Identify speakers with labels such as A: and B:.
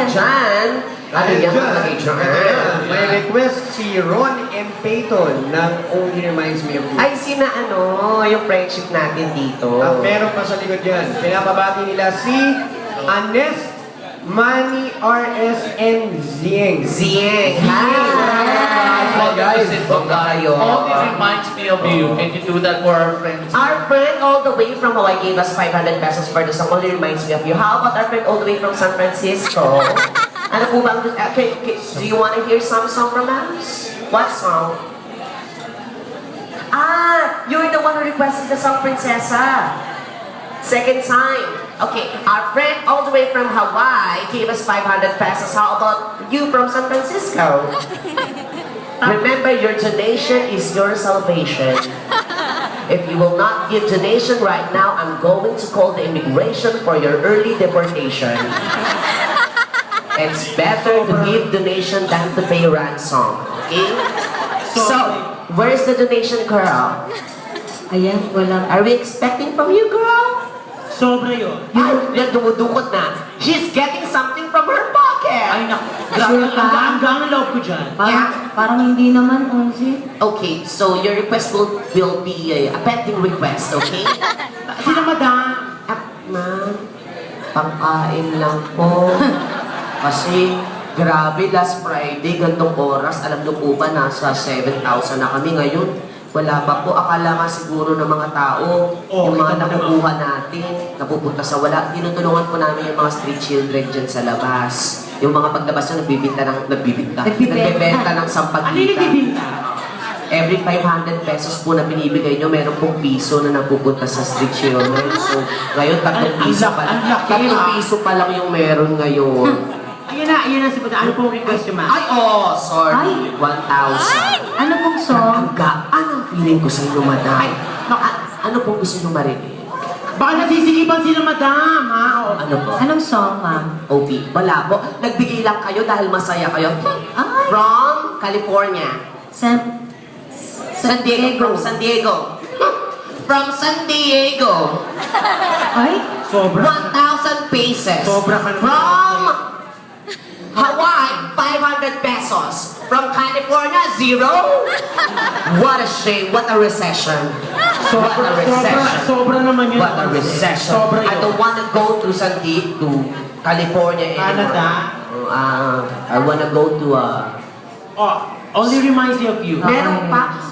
A: dyan. Ano yan nakalagay dyan?
B: May request si Ron M. Payton ng Only Reminds Me of You.
A: Ay, sina ano, yung friendship natin dito.
B: At meron pa sa likod yan. Pinapabati nila si Anest Manny R.S. and Zieng.
A: Zieng.
B: Hi, guys.
A: Bongga kayo.
C: Only reminds me of you. Can you do that for our friends?
A: Our friend all the way from Hawaii gave us 500 pesos for the song Only Reminds Me of You. How about our friend all the way from San Francisco? Ano po ba? Do you want to hear some song from us? What song? Ah, you're the one who requested the song Prinsesa. Second time. Okay, our friend all the way from Hawaii gave us 500 pesos. How about you from San Francisco? Remember, your donation is your salvation. If you will not give donation right now, I'm going to call the immigration for your early deportation. It's better to give donation than to pay ransom. Okay? So, where's the donation, girl?
D: Ayan, wala.
A: Are we expecting from you, girl?
D: Sobra yun.
A: Ay, dumudukot na. She's getting something from her pocket.
D: Ay, naku. Grabe, ang loob ko dyan. Parang hindi naman, Onsi.
A: Okay, so your request will be a pending request, okay?
D: Sino madam?
A: Ma'am, pangkain lang po. Kasi, grabe, last Friday, gantong oras, alam niyo po ba, nasa 7,000 na kami ngayon. Wala pa po. Akala nga siguro ng mga tao, yung mga nakukuha natin, napupunta sa wala. Tinutulungan po namin yung mga street children dyan sa labas. Yung mga paglabas na nagbebenta ng sampagita. Every 500 pesos po na binibigay nyo, meron pong piso na napupunta sa street children. So, ngayon, 3 piso pa lang. 3 piso pa lang yung meron ngayon.
D: Ayun na si Bata. Ano pong request niyo, ma'am?
A: Ay, sorry. 1,000.
D: Ano pong song?
A: Anong feeling ko sa inyo, madam? Ano pong gusto nyo marinig?
D: Baka nasisigipan sila, madam, ha?
A: Ano po?
D: Anong song, ma'am?
A: OP. Wala po. Nagbigay lang kayo dahil masaya kayo. From California. San Diego. From San Diego. From San Diego.
D: Ay? Sobra.
A: 1,000 pesos.
D: Sobra ka naman.
A: From Hawaii, 500 pesos. From California, 0. What a shame. What a recession. What a recession.
D: Sobra naman yun.
A: What a recession.
D: Sobra yun.
A: I don't want to go to California anymore.
D: Canada?
A: I want to go to
D: Only reminds me of you.
A: Meron pa.